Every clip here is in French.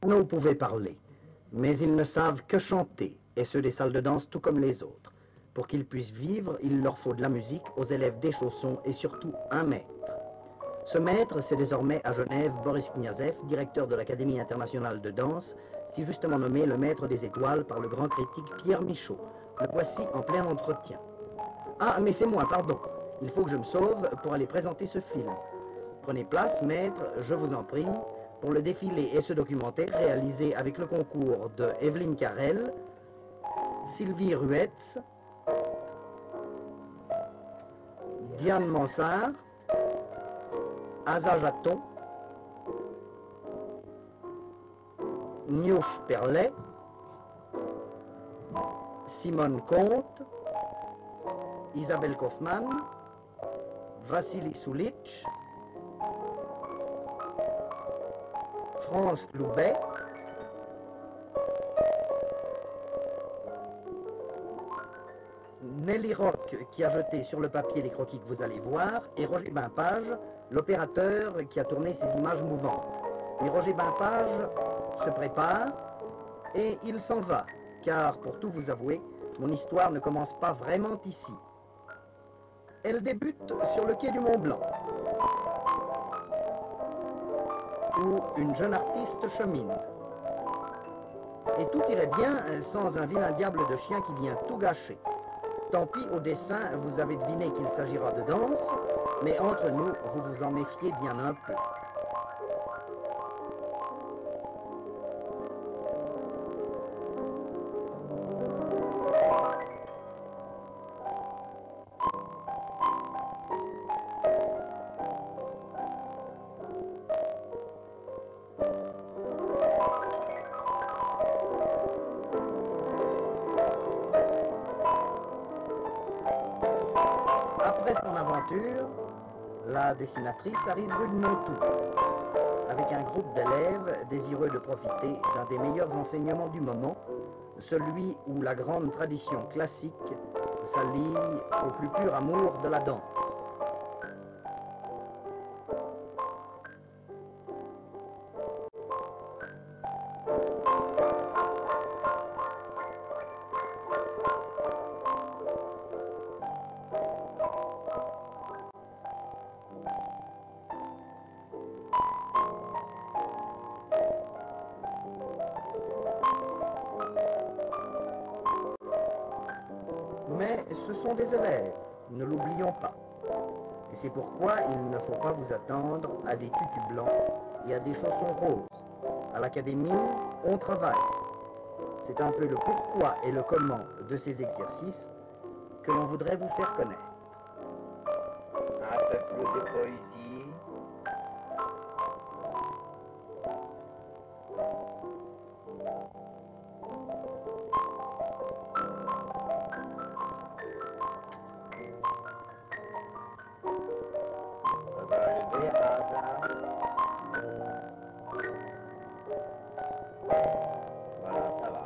Nous pouvaient parler, mais ils ne savent que chanter, et ceux des salles de danse tout comme les autres. Pour qu'ils puissent vivre, il leur faut de la musique, aux élèves des chaussons et surtout un maître. Ce maître, c'est désormais à Genève Boris Kniazev, directeur de l'Académie internationale de danse, si justement nommé le maître des étoiles par le grand critique Pierre Michaud. Le voici en plein entretien. Ah, mais c'est moi, pardon. Il faut que je me sauve pour aller présenter ce film. Prenez place, maître, je vous en prie, pour le défilé et ce documentaire réalisé avec le concours de Evelyne Carrel, Sylvie Ruetz, Diane Mansart, Asa Jaton, Niouche Perlet, Simone Comte, Isabelle Kaufmann, Vassili Soulitch, France Loubet, Nelly Rock qui a jeté sur le papier les croquis que vous allez voir, et Roger Bimpage, l'opérateur qui a tourné ces images mouvantes. Mais Roger Bimpage se prépare et il s'en va, car pour tout vous avouer, mon histoire ne commence pas vraiment ici. Elle débute sur le quai du Mont-Blanc, où une jeune artiste chemine. Et tout irait bien sans un vilain diable de chien qui vient tout gâcher. Tant pis, au dessin, vous avez deviné qu'il s'agira de danse, mais entre nous, vous vous en méfiez bien un peu. Après son aventure, la dessinatrice arrive rue de Montou, avec un groupe d'élèves désireux de profiter d'un des meilleurs enseignements du moment, celui où la grande tradition classique s'allie au plus pur amour de la danse. Mais ce sont des élèves, ne l'oublions pas. Et c'est pourquoi il ne faut pas vous attendre à des tutus blancs et à des chaussons roses. À l'académie, on travaille. C'est un peu le pourquoi et le comment de ces exercices que l'on voudrait vous faire connaître. Un peu plus de poésie. Ça va arriver à ça. Voilà, ça va.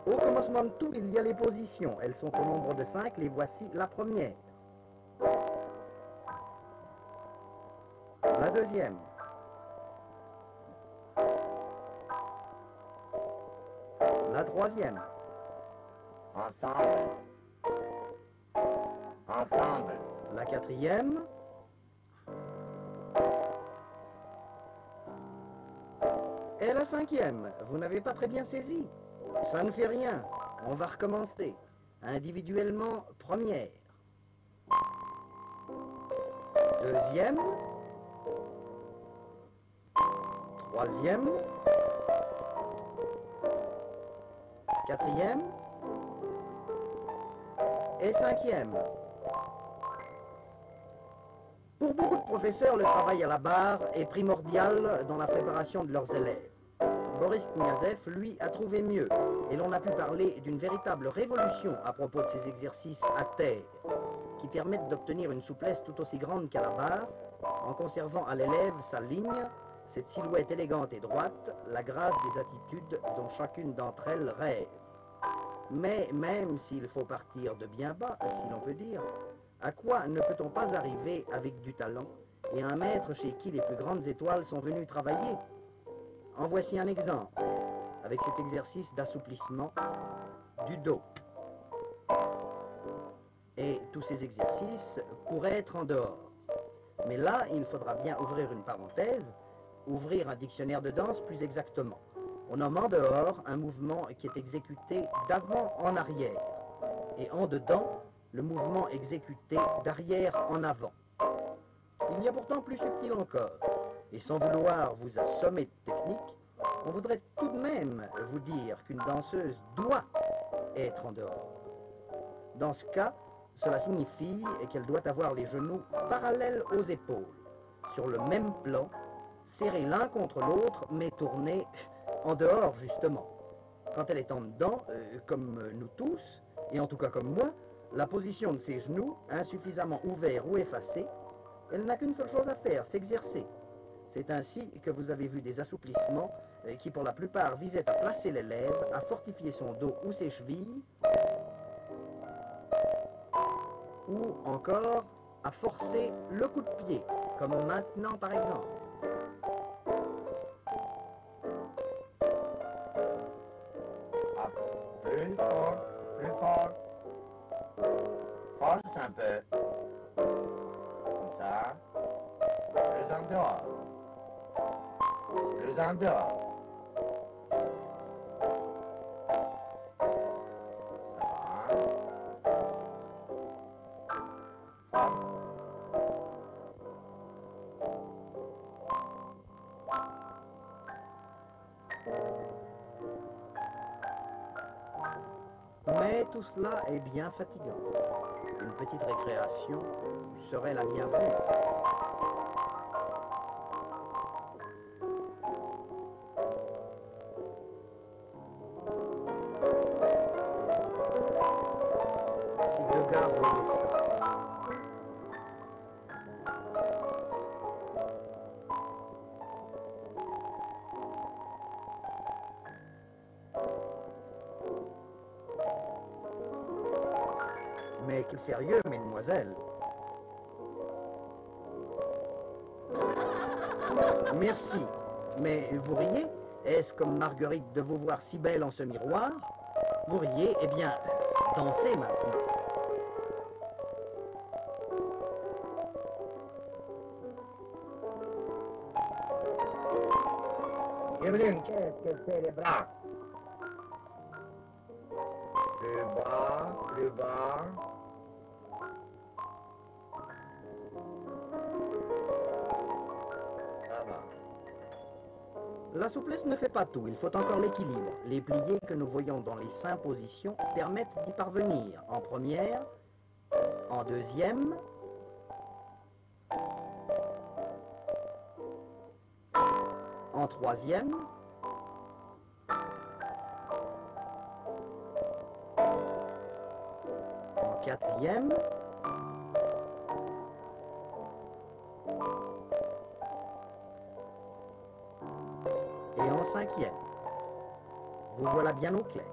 Au commencement de tout, il y a les positions. Elles sont au nombre de 5. Les voici. La première. La deuxième. La troisième. Ensemble. Ensemble. La quatrième. Et la cinquième. Vous n'avez pas très bien saisi. Ça ne fait rien. On va recommencer. Individuellement, première. Deuxième. Troisième. Quatrième. Et cinquième. Pour beaucoup de professeurs, le travail à la barre est primordial dans la préparation de leurs élèves. Boris Kniazev, lui, a trouvé mieux, et l'on a pu parler d'une véritable révolution à propos de ces exercices à terre, qui permettent d'obtenir une souplesse tout aussi grande qu'à la barre, en conservant à l'élève sa ligne, cette silhouette élégante et droite, la grâce des attitudes dont chacune d'entre elles rêve. Mais même s'il faut partir de bien bas, si l'on peut dire, à quoi ne peut-on pas arriver avec du talent et un maître chez qui les plus grandes étoiles sont venues travailler? En voici un exemple, avec cet exercice d'assouplissement du dos. Et tous ces exercices pourraient être en dehors. Mais là, il faudra bien ouvrir une parenthèse, ouvrir un dictionnaire de danse plus exactement. On nomme en dehors un mouvement qui est exécuté d'avant en arrière, et en dedans, le mouvement exécuté d'arrière en avant. Il y a pourtant plus subtil encore, et sans vouloir vous assommer de technique, on voudrait tout de même vous dire qu'une danseuse doit être en dehors. Dans ce cas, cela signifie qu'elle doit avoir les genoux parallèles aux épaules, sur le même plan, serrés l'un contre l'autre, mais tournés en dehors justement. Quand elle est en dedans, comme nous tous, et en tout cas comme moi, la position de ses genoux, insuffisamment ouverts ou effacés, elle n'a qu'une seule chose à faire, s'exercer. C'est ainsi que vous avez vu des assouplissements qui pour la plupart visaient à placer l'élève, à fortifier son dos ou ses chevilles, ou encore à forcer le coup de pied, comme maintenant par exemple. Ah, plus fort, plus fort. Force un peu. Comme ça. Plus en dehors. Plus en dehors. Ça va. Fort. Mais tout cela est bien fatigant. Une petite récréation serait la bienvenue. Si deux gars voyaient ça. Mais quel sérieux, mesdemoiselles. Merci. Mais vous riez? Est-ce comme Marguerite de vous voir si belle en ce miroir? Vous riez? Eh bien, dansez maintenant. Evelyn, qu'est-ce que c'est les bras? Plus bas, plus bas. Ça va. La souplesse ne fait pas tout, il faut encore l'équilibre. Les pliés que nous voyons dans les 5 positions permettent d'y parvenir. En première, en deuxième, en troisième, en quatrième, et en cinquième. Vous voilà bien au clair.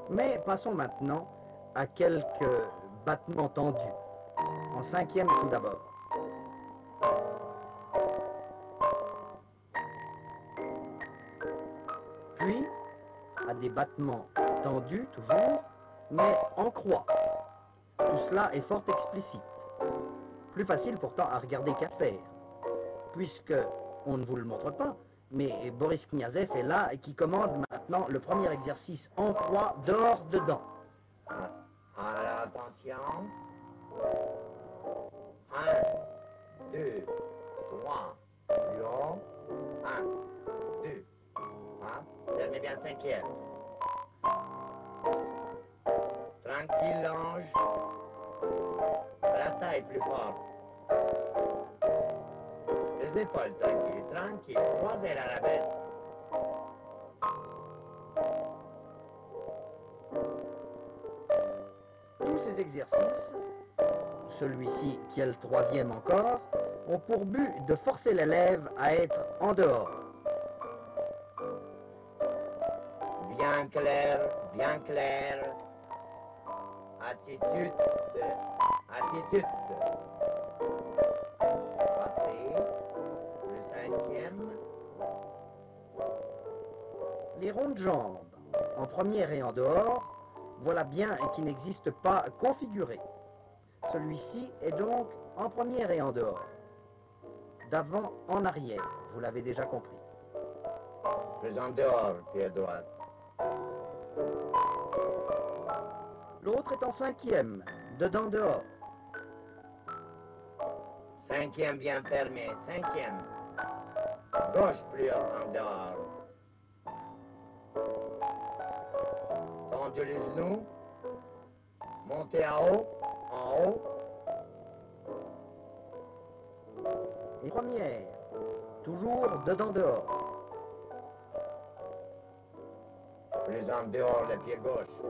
Mais passons maintenant à quelques battements tendus. En cinquième tout d'abord. Puis, à des battements tendus toujours, mais en croix. Tout cela est fort explicite. Plus facile pourtant à regarder qu'à faire, puisque on ne vous le montre pas, mais Boris Kniazev est là et qui commande maintenant le premier exercice en croix dehors dedans. Alors, attention. 1, 2, 3, plus haut. 1, 2, 3. Fermez bien cinquième. Tranquille, l'ange. La taille plus fort. Les épaules tranquilles, tranquille. Croisez l'arabesque. Tous ces exercices, celui-ci qui est le troisième encore, ont pour but de forcer l'élève à être en dehors. Bien clair, bien clair. Attitude, attitude. Passez, le cinquième. Les ronds de jambes, en première et en dehors, voilà bien qui n'existe pas configuré. Celui-ci est donc en première et en dehors. D'avant en arrière, vous l'avez déjà compris. Plus en dehors, pied droit. L'autre est en cinquième, dedans dehors. Cinquième bien fermé, cinquième. Gauche plus en dehors. Tendez les genoux. Montez en haut. Et première, toujours dedans dehors. Plus en dehors, le pied gauche.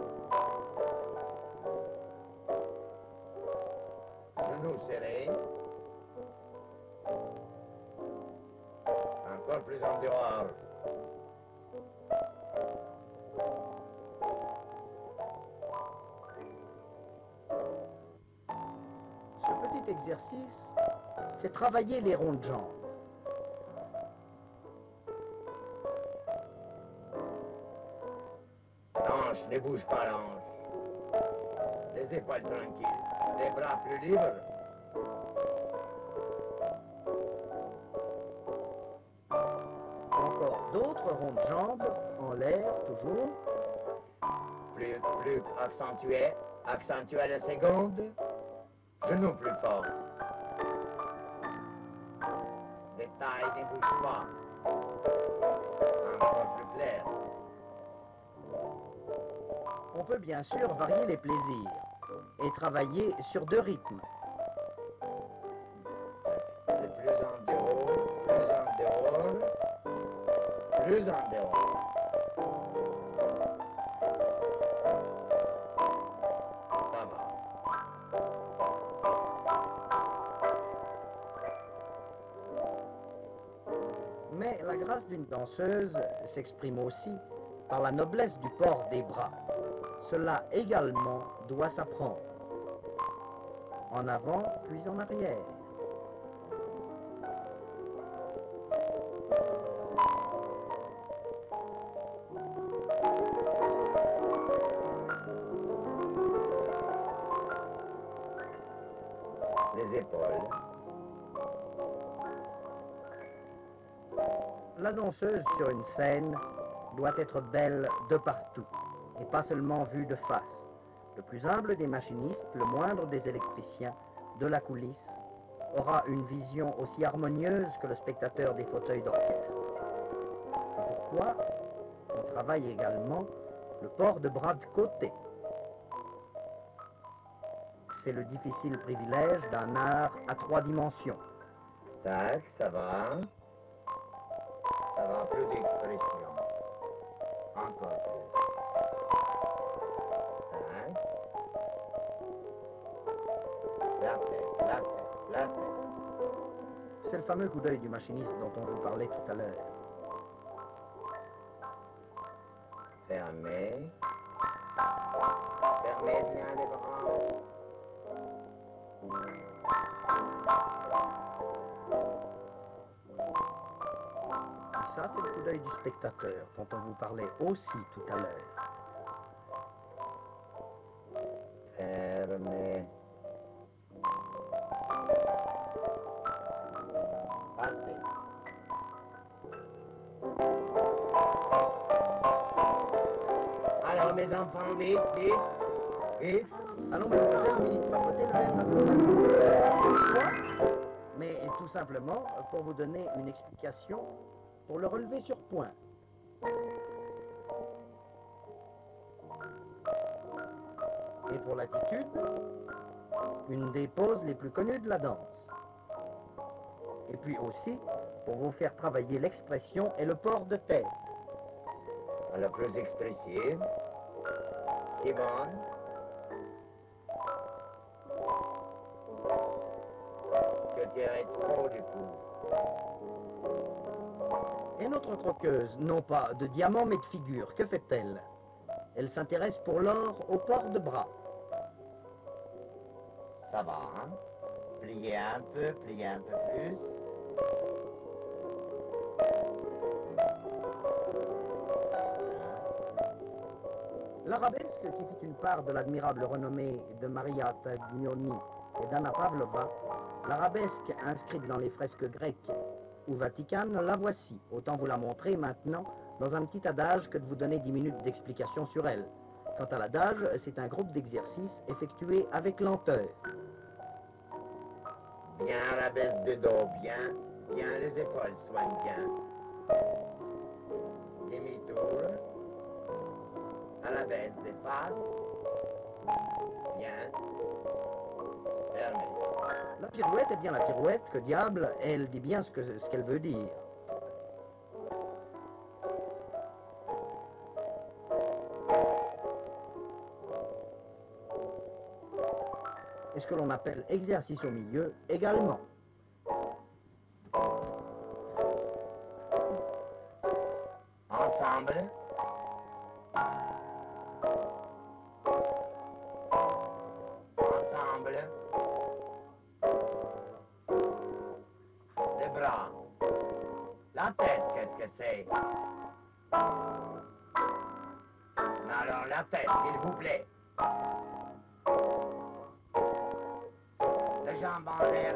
Genoux serrés. Encore plus en dehors. Ce petit exercice fait travailler les ronds de jambes. L'anche, ne bouge pas l'anche. Les épaules tranquilles, les bras plus libres. Encore d'autres ronds de jambes en l'air, toujours. Plus accentué. Accentué la seconde. Genoux plus fort. Les tailles ne bougent pas. Encore plus clair. On peut bien sûr varier les plaisirs et travailler sur deux rythmes. Plus en dehors, plus en dehors, plus en dehors. Ça va. Mais la grâce d'une danseuse s'exprime aussi par la noblesse du port des bras. Cela également doit s'apprendre. En avant, puis en arrière. Les épaules. La danseuse sur une scène doit être belle de partout, et pas seulement vue de face. Le plus humble des machinistes, le moindre des électriciens, de la coulisse, aura une vision aussi harmonieuse que le spectateur des fauteuils d'orchestre. C'est pourquoi on travaille également le port de bras de côté. C'est le difficile privilège d'un art à 3 dimensions. Tac, ça va. Ça va, plus d'expression. Encore plus. Tac. La tête, la tête, la tête. C'est le fameux coup d'œil du machiniste dont on vous parlait tout à l'heure. Fermez. Fermez bien les bras. Et ça, c'est le coup d'œil du spectateur dont on vous parlait aussi tout à l'heure. Fermez. Partez. Alors mes enfants, vite, vite, vite. Allons, mademoiselle, finissez de papoter, le maître a besoin de quoi, mais tout simplement pour vous donner une explication pour le relever sur point. Et pour l'attitude, une des poses les plus connues de la danse. Et puis aussi, pour vous faire travailler l'expression et le port de tête. La plus expressive. Simone. Que tirez trop du coup. Et notre croqueuse, non pas de diamants mais de figures, que fait-elle? Elle s'intéresse pour l'or au port de bras. Ça va, hein? Pliez un peu plus. L'arabesque, qui fit une part de l'admirable renommée de Maria Taglioni et d'Anna Pavlova, l'arabesque inscrite dans les fresques grecques ou vaticanes, la voici. Autant vous la montrer maintenant dans un petit adage que de vous donner 10 minutes d'explication sur elle. Quant à l'adage, c'est un groupe d'exercices effectués avec lenteur. Bien arabesque de dos, bien les épaules soignent bien. Demi-tour. Arabesque des faces. Bien. Fermé. La pirouette est bien la pirouette, que diable, elle dit bien ce qu'elle veut dire. Et ce que l'on appelle exercice au milieu également. Ensemble. Ensemble. Les bras. La tête, qu'est-ce que c'est? Alors la tête, s'il vous plaît. Les jambes en l'air.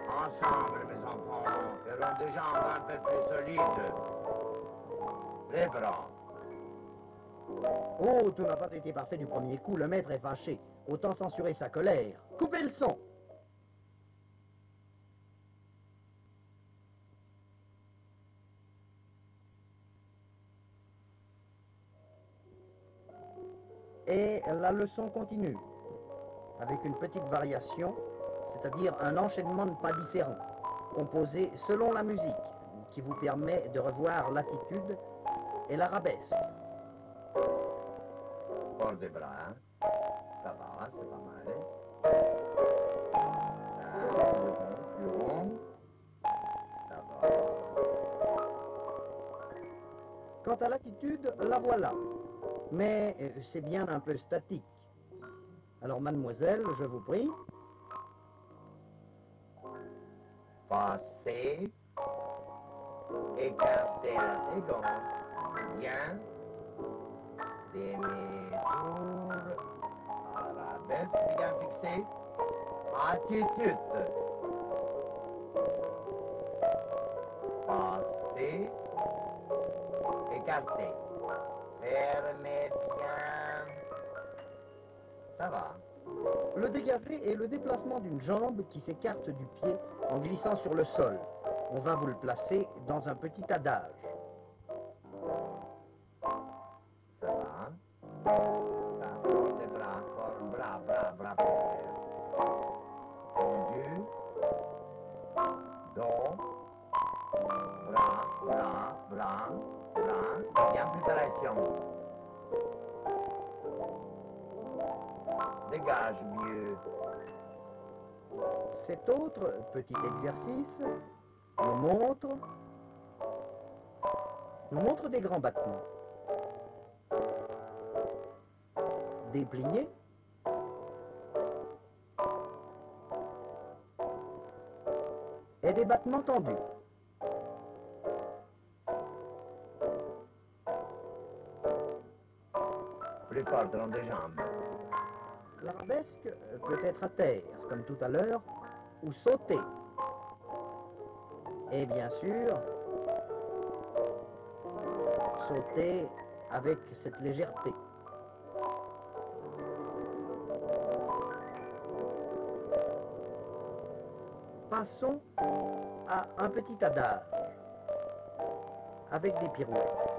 Ensemble, mes enfants, auront des jambes un peu plus solides. Les bras. Oh, tout n'a pas été parfait du premier coup, le maître est fâché. Autant censurer sa colère. Coupez le son. Et la leçon continue, avec une petite variation, c'est-à-dire un enchaînement de pas différents, composé selon la musique, qui vous permet de revoir l'attitude et l'arabesque. Port des bras, hein? Ça va, c'est pas mal. Plus long. Ça va. Quant à l'attitude, la voilà. Mais c'est bien un peu statique. Alors, mademoiselle, je vous prie. Passez. Écartez la seconde. Bien. Demi-tour. Arabesque bien fixé. Attitude. Passez. Écartez. Fermez bien. Ça va. Le dégagé est le déplacement d'une jambe qui s'écarte du pied en glissant sur le sol. On va vous le placer dans un petit adage. Ça va. Fort des bras, fort, bras. Tendu. Dos. Bras. Bien préparation. Dégage mieux. Cet autre petit exercice nous montre des grands battements. Dépliés. Et des battements tendus. Plus fort dans des jambes. L'arabesque peut être à terre, comme tout à l'heure, ou sauter. Et bien sûr, sauter avec cette légèreté. Passons à un petit adage, avec des pirouettes.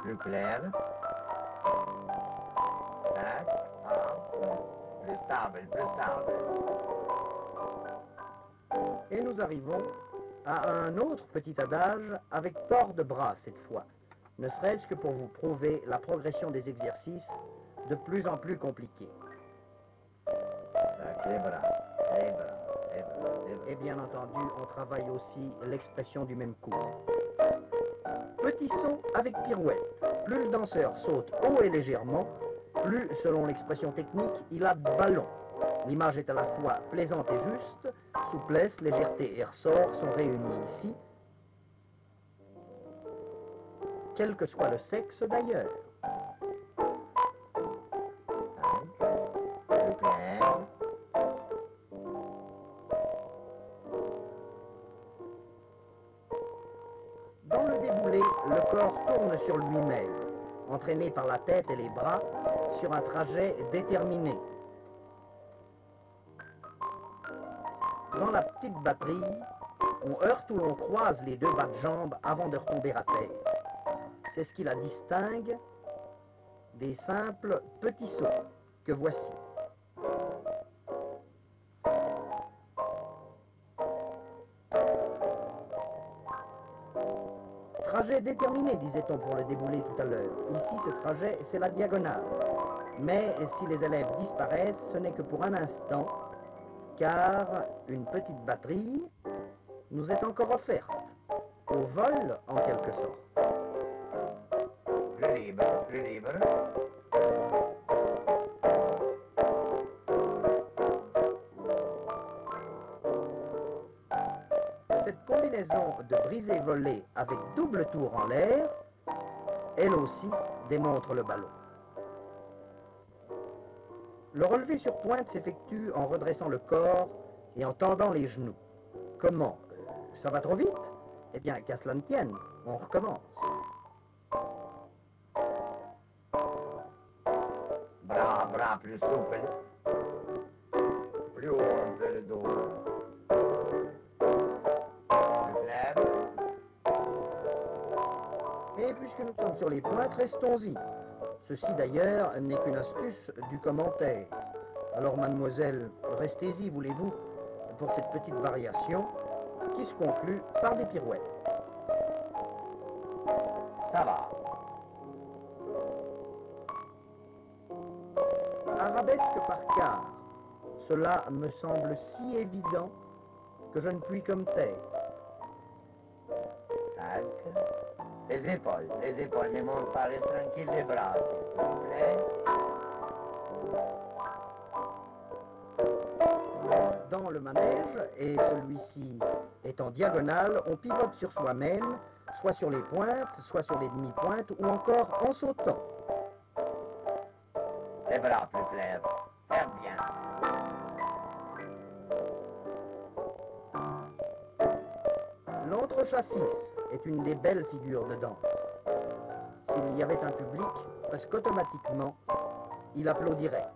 Plus clair. Tac, plus stable. Et nous arrivons à un autre petit adage avec port de bras cette fois, ne serait-ce que pour vous prouver la progression des exercices de plus en plus compliqués. Les bras, les bras, les bras, les bras. Et bien entendu, on travaille aussi l'expression du même coup. Petit saut avec pirouette. Plus le danseur saute haut et légèrement, plus, selon l'expression technique, il a de ballon. L'image est à la fois plaisante et juste, souplesse, légèreté et ressort sont réunis ici, quel que soit le sexe d'ailleurs. Plus clair. Dans le déboulé, le corps tourne sur lui-même, entraîné par la tête et les bras sur un trajet déterminé. Dans la petite batterie, on heurte ou l'on croise les deux bas de jambes avant de retomber à terre. C'est ce qui la distingue des simples petits sauts que voici. Trajet déterminé, disait-on pour le déboulé tout à l'heure. Ici, ce trajet, c'est la diagonale. Mais si les élèves disparaissent, ce n'est que pour un instant, car une petite batterie nous est encore offerte, au vol en quelque sorte. Plus libre, plus libre. Cette combinaison de brisé-volé avec double tour en l'air, elle aussi démontre le ballon. Le relevé sur pointe s'effectue en redressant le corps et en tendant les genoux. Comment? Ça va trop vite? Eh bien, qu'à cela ne tienne, on recommence. Bras plus souple. Plus haut un peu le dos. Plus clair. Et puisque nous sommes sur les pointes, restons-y. Ceci d'ailleurs n'est qu'une astuce du commentaire. Alors mademoiselle, restez-y, voulez-vous, pour cette petite variation qui se conclut par des pirouettes. Ça va. Arabesque par quart. Cela me semble si évident que je ne puis comme taire. Tac. Les épaules ne montent pas, reste tranquille les bras, s'il vous plaît. Dans le manège, et celui-ci est en diagonale, on pivote sur soi-même, soit sur les pointes, soit sur les demi-pointes, ou encore en sautant. Les bras plus clairs. Très bien. L'entre-chassis est une des belles figures de danse. S'il y avait un public, presque automatiquement, il applaudirait.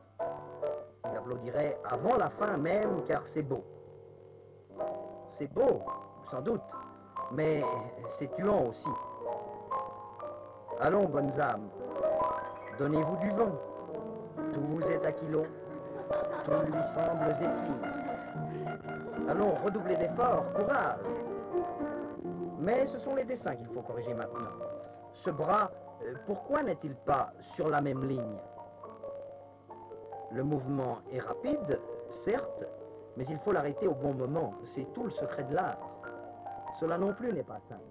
Il applaudirait avant la fin même, car c'est beau. C'est beau, sans doute, mais c'est tuant aussi. Allons, bonnes âmes, donnez-vous du vent. Tout vous est aquilon, tout lui semble zéphyr. Allons, redoublez d'efforts, courage. Mais ce sont les dessins qu'il faut corriger maintenant. Ce bras, pourquoi n'est-il pas sur la même ligne? Le mouvement est rapide, certes, mais il faut l'arrêter au bon moment. C'est tout le secret de l'art. Cela non plus n'est pas simple.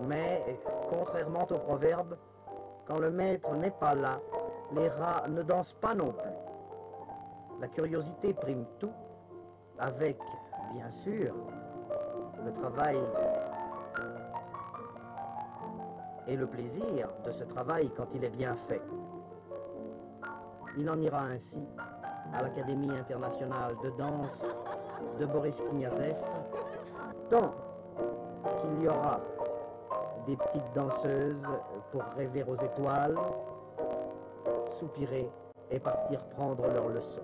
Mais, contrairement au proverbe, quand le maître n'est pas là, les rats ne dansent pas non plus. La curiosité prime tout, avec, bien sûr, le travail et le plaisir de ce travail quand il est bien fait. Il en ira ainsi à l'Académie internationale de danse de Boris Kniazev, tant qu'il y aura des petites danseuses pour rêver aux étoiles, soupirer et partir prendre leurs leçons.